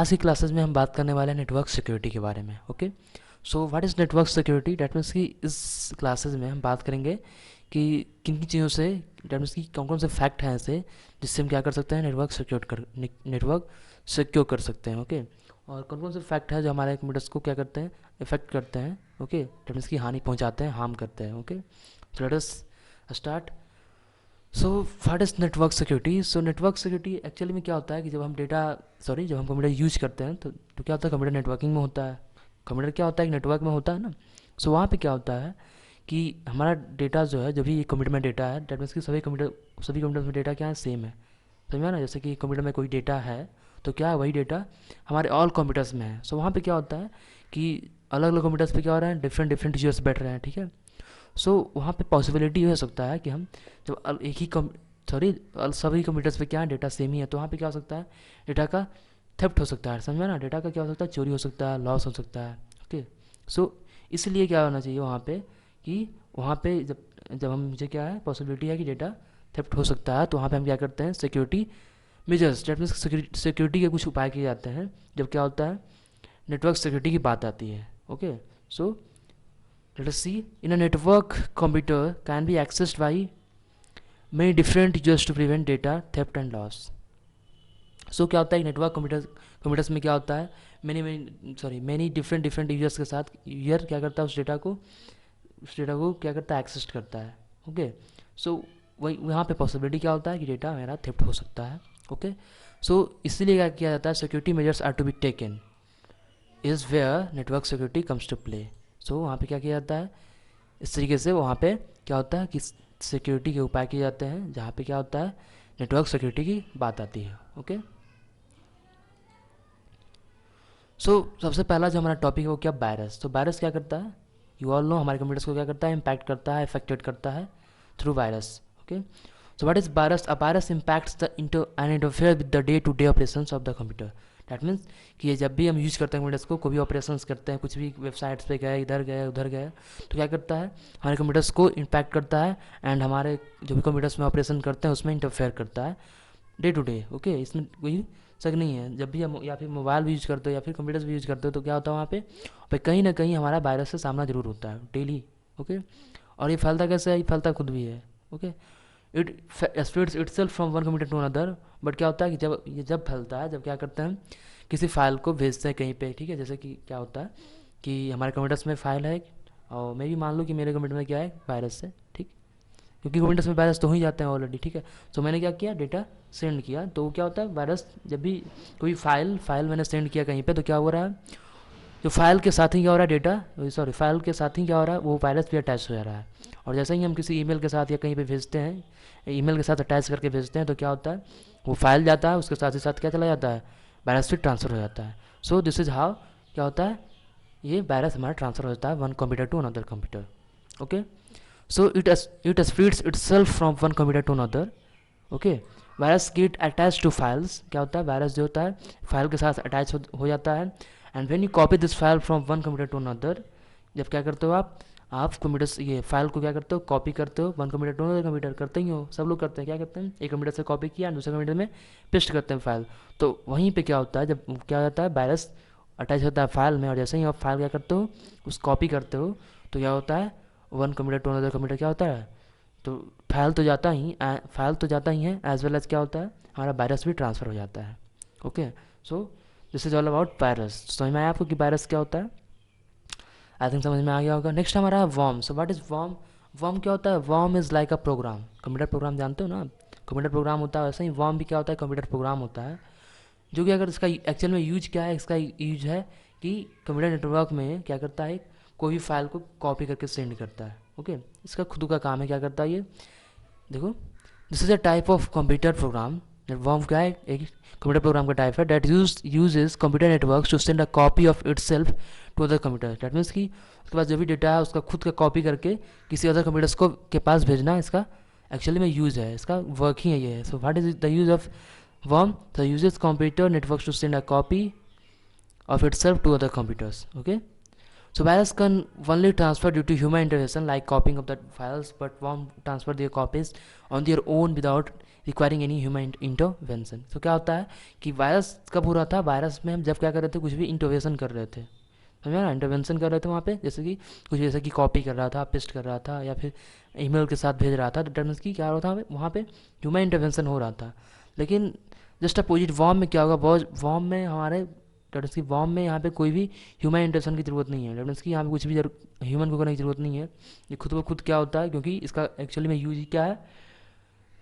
आज की क्लासेस में हम बात करने वाले हैं नेटवर्क सिक्योरिटी के बारे में। Okay, so what is network security? Date means कि इस क्लासेस में हम बात करेंगे कि किन किन चीज़ों से, डेट मीन्स कि कौन कौन से फैक्ट हैं ऐसे जिससे हम क्या कर सकते हैं, नेटवर्क सिक्योर कर सकते हैं। ओके, और कौन कौन से फैक्ट हैं जो हमारे कंप्यूटर्स को क्या करते हैं, इफेक्ट करते हैं। ओके, डेट मीन्स कि हानि पहुंचाते हैं, हार्म करते हैं। Okay, so let us start. So what is network security? So network security actually में क्या होता है कि जब हम जब हम कंप्यूटर यूज करते हैं तो क्या होता है, कंप्यूटर नेटवर्किंग में होता है। कंप्यूटर क्या होता है, एक नेटवर्क में होता है ना। सो वहाँ पे क्या होता है कि हमारा डेटा जो है, जो भी कंप्यूटर में डेटा है, डेट मीन्स कि सभी कंप्यूटर में डेटा क्या है, सेम है। समझा ना? जैसे कि कंप्यूटर में कोई डेटा है तो क्या है, वही डेटा हमारे ऑल कंप्यूटर्स में है। सो वहाँ पे क्या होता है कि अलग अलग कंप्यूटर्स पे क्या हो रहा है, डिफरेंट डिफरेंट यूजर्स बैठ रहे हैं। ठीक है, सो वहाँ पे पॉसिबिलिटी हो सकता है कि हम जब एक ही सभी कंप्यूटर्स पे क्या है, डेटा सेम ही है, तो वहाँ पे क्या हो सकता है, डेटा का थेफ्ट हो सकता है। समझ में ना? डेटा का क्या हो सकता है, चोरी हो सकता है, लॉस हो सकता है। ओके, सो इसलिए क्या होना चाहिए वहाँ पे कि वहाँ पे जब जब हम मुझे क्या है, पॉसिबिलिटी है कि डेटा थेफ्ट हो सकता है, तो वहाँ पे हम क्या करते हैं, security measures, that means security के कुछ उपाय किए जाते हैं जब क्या होता है, नेटवर्क सिक्योरिटी की बात आती है। Okay, so let us see. In a network, computer can be accessed by many different users to prevent data theft and loss. So क्या होता है, नेटवर्क कंप्यूटर्स में क्या होता है, मैनी डिफरेंट डिफरेंट यूजर्स के साथ यूजर क्या करता है, उस डेटा को क्या करता है, एक्सेस करता है। ओके, सो वही वहाँ पे पॉसिबिलिटी क्या होता है कि डेटा मेरा थेफ्ट हो सकता है। ओके, सो इसीलिए क्या किया जाता है, security measures are to be taken is where network security comes to play. So वहाँ पे क्या किया जाता है, इस तरीके से वहाँ पे क्या होता है कि सिक्योरिटी के उपाय किए जाते हैं जहाँ पे क्या होता है, नेटवर्क सिक्योरिटी की बात आती है। ओके, सो सबसे पहला जो हमारा टॉपिक है वो क्या, वायरस। तो वायरस क्या करता है, यू ऑल नो, हमारे कंप्यूटर्स को क्या करता है, इम्पैक्ट करता है, इफेक्टेड करता है through virus. Okay, so what is virus? A virus impacts the interfere with the day to day operations of the computer. That means कि ये जब भी हम यूज़ करते हैं कंप्यूटर्स को, कोई भी ऑपरेशंस करते हैं, कुछ भी वेबसाइट्स पे गए, इधर गए उधर गए, तो क्या करता है, हमारे कंप्यूटर्स को इम्पैक्ट करता है एंड हमारे जो भी कंप्यूटर्स में ऑपरेशन करते हैं उसमें इंटरफेयर करता है डे टू डे। ओके, इसमें कोई शक नहीं है। जब भी हम या फिर मोबाइल भी यूज़ करते हो या फिर कंप्यूटर्स भी यूज़ करते हो तो क्या होता है, वहाँ पे कहीं ना कहीं हमारा वायरस से सामना जरूर होता है डेली। ओके, और ये फैलता कैसे है, ये फैलता खुद भी है। Okay, it spreads itself from one computer to another. But क्या होता है कि जब फैलता है, जब क्या करते हैं, किसी फाइल को भेजते हैं कहीं पे। ठीक है, जैसे कि क्या होता है कि हमारे कंप्यूटर्स में फाइल है और मैं भी मान लूँ कि मेरे कंप्यूटर में क्या है, वायरस है। ठीक, क्योंकि कंप्यूटर्स में वायरस तो हो ही जाते हैं ऑलरेडी। ठीक है, तो मैंने क्या किया, डेटा सेंड किया, तो क्या होता है, वायरस जब भी कोई फाइल मैंने सेंड किया कहीं पे, तो क्या हो रहा है, जो फाइल के साथ ही क्या हो रहा है, फाइल के साथ ही क्या हो रहा है, वो वायरस भी अटैच हो जा रहा है। और जैसे ही हम किसी ईमेल के साथ या कहीं पे भेजते हैं, ईमेल के साथ अटैच करके भेजते हैं, तो क्या होता है, वो फाइल जाता है, उसके साथ ही साथ क्या चला जाता है, वायरस भी ट्रांसफ़र हो जाता है। सो दिस इज़ हाउ क्या होता है, ये वायरस हमारा ट्रांसफ़र हो जाता है one computer to another computer. Okay, so it spreads itself from one computer to another. Okay, virus get attach to files. क्या होता है, वायरस जो होता है फाइल के साथ अटैच हो जाता है। And when you copy this file from one computer to another, जब क्या करते हो आप कंप्यूटर से ये फाइल को क्या करते हो, कॉपी करते हो one computer to another computer, करते ही हो, सब लोग करते हैं। क्या करते हैं, एक कंप्यूटर से कॉपी किया दूसरे कंप्यूटर में पेस्ट करते हैं फाइल। तो वहीं पे क्या होता है, जब क्या होता है, वायरस अटैच होता है फाइल में, और जैसे ही आप फाइल क्या करते हो, उस कॉपी करते हो, तो क्या होता है, one computer to another computer क्या होता है, तो फाइल तो जाता ही है, एज वेल एज क्या होता है, हमारा वायरस भी ट्रांसफ़र हो जाता है। Okay, so this is all about virus. समझ में आया आपको कि वायरस क्या होता है? आई थिंक समझ में आ गया होगा। नेक्स्ट हमारा है worm. So what is worm? Worm क्या होता है, worm is like a program. Computer program जानते हो ना, कंप्यूटर प्रोग्राम होता है, वैसे ही वॉर्म भी क्या होता है, कंप्यूटर प्रोग्राम होता है। जो कि अगर इसका एक्चुअल में यूज क्या है, इसका यूज है कि कंप्यूटर नेटवर्क में क्या करता है, कोई भी फाइल को कॉपी करके सेंड करता है। ओके, इसका खुद का काम है, क्या करता है ये, देखो, this is a type of computer program. Worm क्या है, एक कंप्यूटर प्रोग्राम का टाइप है that uses computer network to send a copy of itself to other computer. That means कि उसके पास जो भी डेटा है उसका खुद का कॉपी करके किसी अदर कंप्यूटर्स को के पास भेजना, इसका एक्चुअली में यूज़ है, इसका वर्क ही है ये। So what is the use of worm? The uses computer network to send a copy of itself to other computers. Okay, so virus can only transfer due to human intervention like copying of the files, but won't transfer their copies on their own without requiring any human intervention. तो क्या होता है कि virus कब हो रहा था, virus में हम जब क्या कर रहे थे, कुछ भी इंटरवेंशन कर रहे थे, समझा ना, इंटरवेंशन कर रहे थे वहाँ पे, जैसे कि कुछ जैसे कि कॉपी कर रहा था, पेस्ट कर रहा था, या फिर ईमेल के साथ भेज रहा था, तो डेट की क्या हो रहा था वहाँ पे ह्यूमन इंटरवेंशन हो रहा था। लेकिन जस्ट अपोजिट वॉर्म में क्या होगा, वॉर्म में हमारे डेट की वॉर्म में यहाँ पे कोई भी ह्यूमन इंटरवेंशन की ज़रूरत नहीं है, डेट की यहाँ पे कुछ भी ह्यूमन को करने की ज़रूरत नहीं है। ये खुद ब खुद क्या होता है, क्योंकि इसका एक्चुअली में यूज ही क्या है,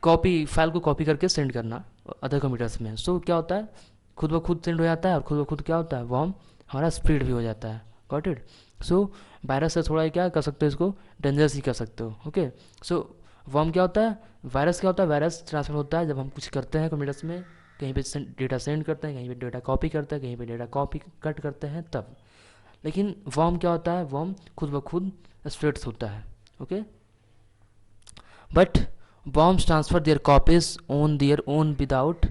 कॉपी फाइल को कॉपी करके सेंड करना अदर कंप्यूटर्स में। सो क्या होता है, खुद ब खुद सेंड हो जाता है, और खुद ब खुद क्या होता है, वॉर्म हमारा स्प्रेड भी हो जाता है। Got it. सो वायरस से थोड़ा क्या कर सकते हो, इसको डेंजरस ही कर सकते हो। ओके। सो वॉर्म क्या होता है, वायरस क्या होता है, वायरस ट्रांसफर होता है जब हम कुछ करते हैं कंप्यूटर्स में, कहीं पे डेटा सेंड करते हैं, कहीं पे डेटा कॉपी करते हैं, कहीं पे डेटा कॉपी कट करते हैं तब। लेकिन वॉर्म क्या होता है, वॉर्म खुद ब खुद स्प्रेड्स होता है। Okay. But worms transfer their copies on their own without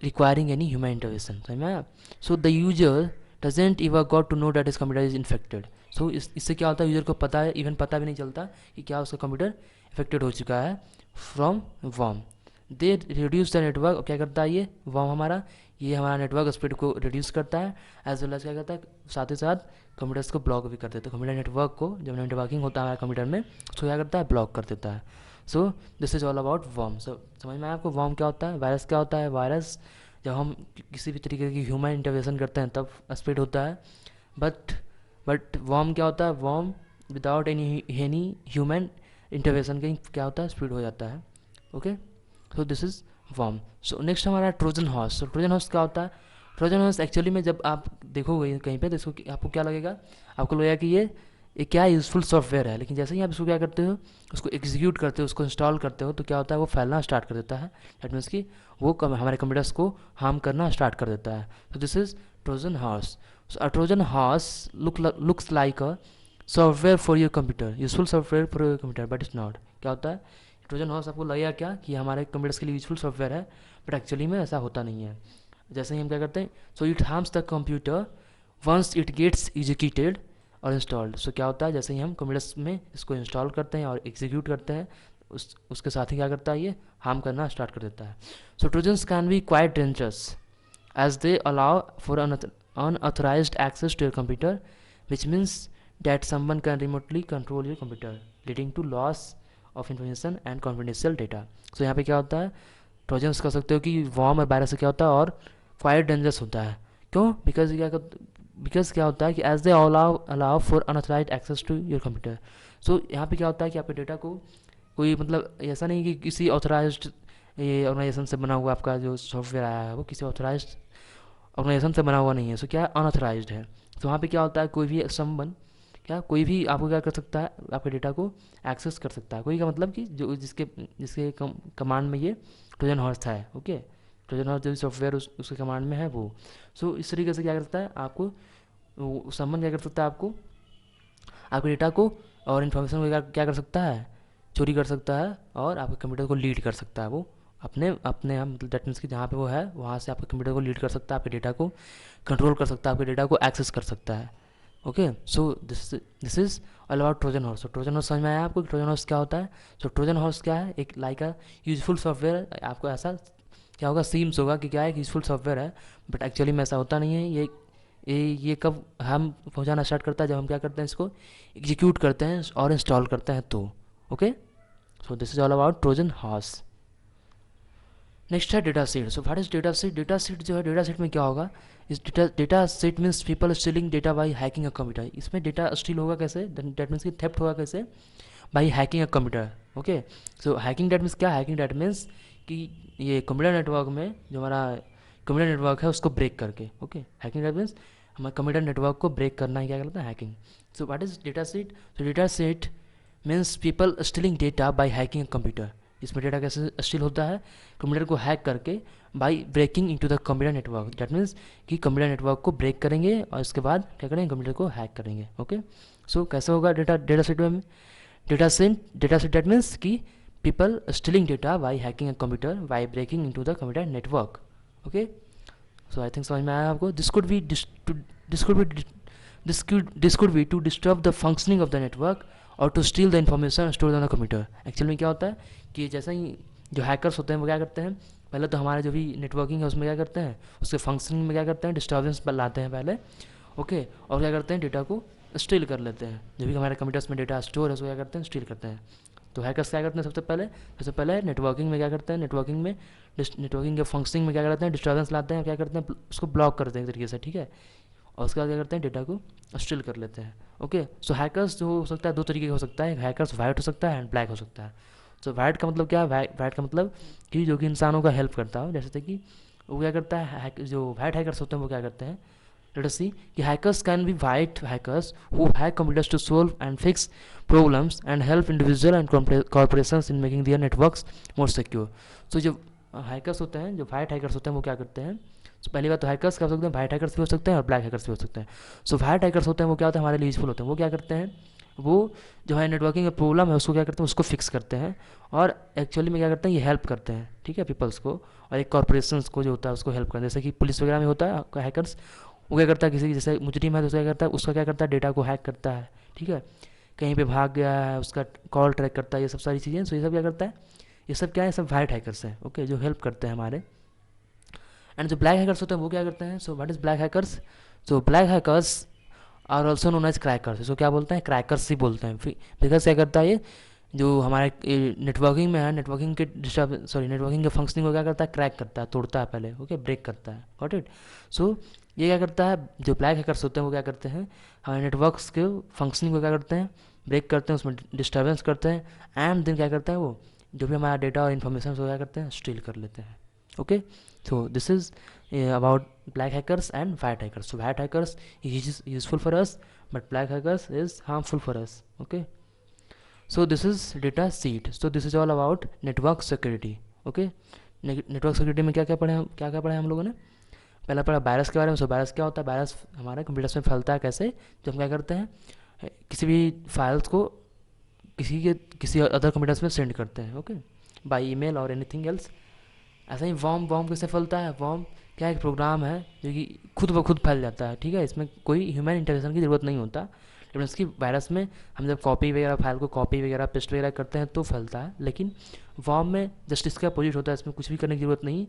requiring any human intervention, समझ में आया? So the user doesn't even got to know that his computer is infected. So इससे क्या होता है, यूज़र को पता है, इवन पता भी नहीं चलता कि क्या उसका कंप्यूटर इफेक्टेड हो चुका है from worm. They reduce the network, क्या करता है ये वर्म हमारा, ये हमारा नेटवर्क स्पीड को रिड्यूस करता है, एज वेल एज क्या करता है, साथ ही साथ कंप्यूटर्स को ब्लॉक भी कर देता है। कंप्यूटर नेटवर्क को जब नेटवर्किंग होता है हमारे कंप्यूटर में, तो क्या करता है, ब्लॉक कर देता है। So this is all about worm. So समझ में आया आपको वर्म क्या होता है, वायरस क्या होता है, वायरस जब हम किसी भी तरीके की ह्यूमन इंटरवेंशन करते हैं तब स्प्रेड होता है। बट वर्म क्या होता है, worm without any human intervention के क्या होता है, स्प्रेड हो जाता है। Okay. So this is worm. So next हमारा ट्रोजन हॉर्स। सो ट्रोजन हॉर्स क्या होता है, ट्रोजन हॉर्स एक्चुअली में जब आप देखोगे कहीं पे, तो इसको आपको क्या लगेगा, आपको लगेगा कि ये क्या यूज़फुल सॉफ्टवेयर है। लेकिन जैसे ही आप इसको क्या करते हो, उसको एग्जीक्यूट करते हो, उसको इंस्टॉल करते हो, तो क्या होता है, वो फैलना स्टार्ट कर देता है। दैट मीन्स कि वो हमारे कंप्यूटर्स को हार्म करना स्टार्ट कर देता है। तो this is Trojan horse. So a Trojan horse looks like a software for your computer, useful software for your computer, but it's not. क्या होता है, ट्रोजन हॉर्स आपको लगेगा क्या कि हमारे कंप्यूटर्स के लिए यूजफुल सॉफ्टवेयर है, बट एक्चुअली में ऐसा होता नहीं है। जैसे ही हम क्या करते हैं, so it harms the computer once it gets executed और इंस्टॉल्ड। सो क्या होता है, जैसे ही हम कंप्यूटर्स में इसको इंस्टॉल करते हैं और एग्जीक्यूट करते हैं, उसके साथ ही क्या करता है, ये हार्म करना स्टार्ट कर देता है। So Trojans can be quite dangerous as they allow for unauthorized access to your computer, which means that someone can remotely control your computer, leading to loss of information and confidential data. So यहाँ पे क्या होता है, trojans कर सकते हो कि warm और वायरस से क्या होता है, और क्वाइट डेंजरस होता है। क्यों? बिकॉज क्या होता है कि as they allow for unauthorized access to your computer. So यहाँ पे क्या होता है कि आपके डेटा को कोई मतलब ऐसा नहीं कि किसी ऑथराइज्ड ये ऑर्गेनाइजेशन से बना हुआ आपका जो सॉफ्टवेयर आया है वो किसी ऑथराइज्ड ऑर्गेनाइजेशन से बना हुआ नहीं है। सो क्या अनऑथराइज्ड है। तो वहाँ पे क्या होता है, कोई भी समवन क्या कोई भी आपको क्या कर सकता है, आपके डेटा को एक्सेस कर सकता है। कोई का मतलब कि जो जिसके जिसके कमांड में ये ट्रोजन हॉर्स है। ओके। ट्रोजन हॉर्स जो सॉफ्टवेयर उसके कमांड में है वो। सो इस तरीके से क्या करता है, आपको समवन क्या कर सकता है, आपको आपके डेटा को और इन्फॉर्मेशन को क्या कर सकता है, चोरी कर सकता है, और आपके कंप्यूटर को लीड कर सकता है। वो अपने अपने मतलब दैट मीन्स कि जहाँ पे वो है वहाँ से आपके कंप्यूटर को लीड कर सकता है, आपके डेटा को कंट्रोल कर सकता है, आपके डेटा को एक्सेस कर सकता है। Okay. So this is all about Trojan horse. तो ट्रोजन हॉर्स समझ में आया आपको, ट्रोजन हॉर्स क्या होता है। सो ट्रोजन हॉर्स क्या है, एक लाइक अ यूजफुल सॉफ्टवेयर। आपको ऐसा क्या होगा, सीम्स होगा कि क्या है, यूजफुल सॉफ्टवेयर है, बट एक्चुअली में ऐसा होता नहीं है। ये कब हम पहुंचाना स्टार्ट करता है, जब हम क्या करते हैं, इसको एग्जीक्यूट करते हैं और इंस्टॉल करते हैं तो। Okay. So this is all about Trojan horse. Next है data set. So what is data set. Data set जो है, डेटा सेट में क्या होगा, इस data set means people stealing data by hacking a computer. इसमें डेटा स्टील होगा कैसे, डेट मीन्स कि थेफ्ट होगा कैसे, by hacking a computer. Okay. So hacking that means क्या, हैकिंग डेट मीन्स कि ये कंप्यूटर नेटवर्क में जो हमारा कंप्यूटर नेटवर्क है उसको ब्रेक करके। ओके। हैकिंग डेट मीन्स हमारे कंप्यूटर नेटवर्क को ब्रेक करना ही क्या कहलाता है, hacking. So what is data set. So data set means people stealing data by hacking a computer. इसमें डेटा कैसे स्टील होता है, कंप्यूटर को हैक करके by breaking into the computer network. That means कि कंप्यूटर नेटवर्क को break करेंगे और उसके बाद क्या करेंगे, कंप्यूटर को हैक करेंगे। ओके। सो कैसे होगा डेटा सेट में, डेटा सेट दैट मीन्स कि people stealing data by hacking a computer by breaking into the computer network. Okay. So I think समझ में आया आपको। This could be to disturb the functioning of the network और to steal the information store on the computer. Actual में क्या होता है कि जैसा ही जो हैकर्स होते हैं वो क्या करते हैं, पहले तो हमारे जो भी नेटवर्किंग है उसमें क्या करते हैं, उसके फंक्शनिंग में क्या करते हैं, डिस्टर्बेंस लाते हैं पहले, ओके, और क्या करते हैं, डेटा को स्टील कर लेते हैं, जो भी हमारे कंप्यूटर्स में डेटा स्टोर है उसको क्या करते हैं, स्टील करते हैं। तो हैकर्स क्या करते हैं, सबसे पहले नेटवर्किंग में क्या करते हैं, नेटवर्किंग के फंक्शनिंग में क्या करते हैं, डिस्टर्बेंस लाते हैं, क्या करते हैं, उसको ब्लॉक करते हैं एक तरीके से, ठीक है, और उसके बाद क्या करते हैं, डेटा को स्टील कर लेते हैं। ओके, सो हैकर्स जो हो सकता है दो तरीके का हो सकता है, हैकर्स वाइट हो सकता है एंड ब्लैक हो सकता है। सो वाइट का मतलब क्या है, वाइट का मतलब कि जो कि इंसानों का हेल्प करता हो, जैसे कि वो क्या करता है, जो वाइट हैकर्स होते हैं वो क्या करते हैं, let us see कि hackers can be white hackers who hack computers to solve and fix problems and help individual and corporations in making their networks more secure। so जो hackers होते हैं, जो white hackers होते हैं वो क्या करते हैं, so पहली बात तो hackers क्या हो सकते हैं, white hackers भी हो सकते हैं और black hackers भी हो सकते हैं। so white hackers होते हैं वो क्या होता है, हमारे लिए यूजफुल होते हैं, वो क्या करते हैं, वो जो है नेटवर्किंग का प्रॉब्लम है उसको क्या करते हैं, उसको फिक्स करते हैं, और एक्चुअली में क्या करते हैं, ये हेल्प करते हैं, ठीक है, पीपल्स को, और एक कॉर्पोरेशंस को जो होता है उसको हेल्प करते हैं, जैसे कि पुलिस वगैरह में होता है हैकर्स, वो क्या करता है, किसी जैसे मुजरिम है तो उसका क्या करता है, डेटा को हैक करता है, ठीक है, कहीं पे भाग गया है उसका कॉल ट्रैक करता है, ये सब सारी चीज़ें, सो ये सब क्या करता है, ये सब क्या है, सब वाइट हैकर्स हैं, ओके, जो हेल्प करते हैं हमारे। एंड जो ब्लैक हैकर्स होते हैं वो क्या करते हैं, so what is black hackers, so black hackers are also known as crackers, इसको क्या बोलते हैं, क्रैकर्स ही बोलते हैं, बिकॉज क्या करता है ये, जो हमारे नेटवर्किंग में है, नेटवर्किंग के फंक्शनिंग को क्या करता है, क्रैक करता है, तोड़ता है पहले, ओके, ब्रेक करता है, गॉट इट। सो ये क्या करता है, जो ब्लैक हैकर्स होते हैं वो क्या करते हैं, हमारे नेटवर्क्स के फंक्शनिंग को क्या करते हैं, ब्रेक करते हैं, उसमें डिस्टर्बेंस करते हैं, एंड देन क्या करता है वो, जो भी हमारा डेटा और इन्फॉर्मेशन वो क्या करते हैं, स्टील कर लेते हैं, okay. So this is about black hackers and white hackers. So white hackers is useful for us, but black hackers is harmful for us, okay. So this is data sheet. So this is all about network security, okay। Network security में क्या क्या पढ़े हम लोगों ने, पहला पढ़ा virus के बारे में। सो वायरस क्या होता है, वायरस हमारे कंप्यूटर्स में फैलता है कैसे, जब हम क्या करते हैं, किसी भी फाइल्स को किसी अदर कंप्यूटर्स में सेंड करते हैं, ओके, बाय ईमेल और एनीथिंग एल्स। ऐसा ही वॉर्म कैसे फैलता है, वॉर्म क्या एक प्रोग्राम है जो कि खुद ब खुद फैल जाता है, ठीक है, इसमें कोई ह्यूमन इंटरवेंशन की ज़रूरत नहीं होता, लेकिन इसकी वायरस में हम जब फाइल को कॉपी वगैरह पेस्ट वगैरह करते हैं तो फैलता है, लेकिन वॉर्म में जस्ट इसका अपोजिट होता है, इसमें कुछ भी करने की ज़रूरत नहीं।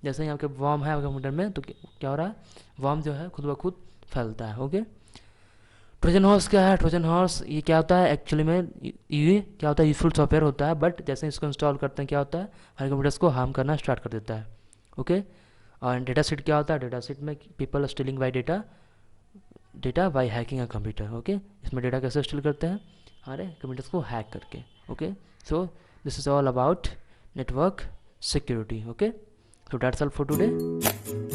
जैसे ही आपके वॉर्म है आपके कंप्यूटर में तो क्या हो रहा है, वॉर्म जो है खुद ब खुद फैलता है, ओके। ट्रोजन हॉर्स क्या है, ट्रोजन हॉर्स ये क्या होता है एक्चुअली में, ये क्या होता है, यूजफुल सॉफ्टवेयर होता है, बट जैसे इसको इंस्टॉल करते हैं क्या होता है, हमारे कंप्यूटर्स को हार्म करना स्टार्ट कर देता है, ओके। और डेटा सेट क्या होता है, डेटा सेट में people stealing bye data bye hacking a computer, okay. इसमें डेटा कैसे स्टील करते हैं, हमारे कंप्यूटर्स को हैक करके, okay. So this is all about network security, okay. So that's all for today.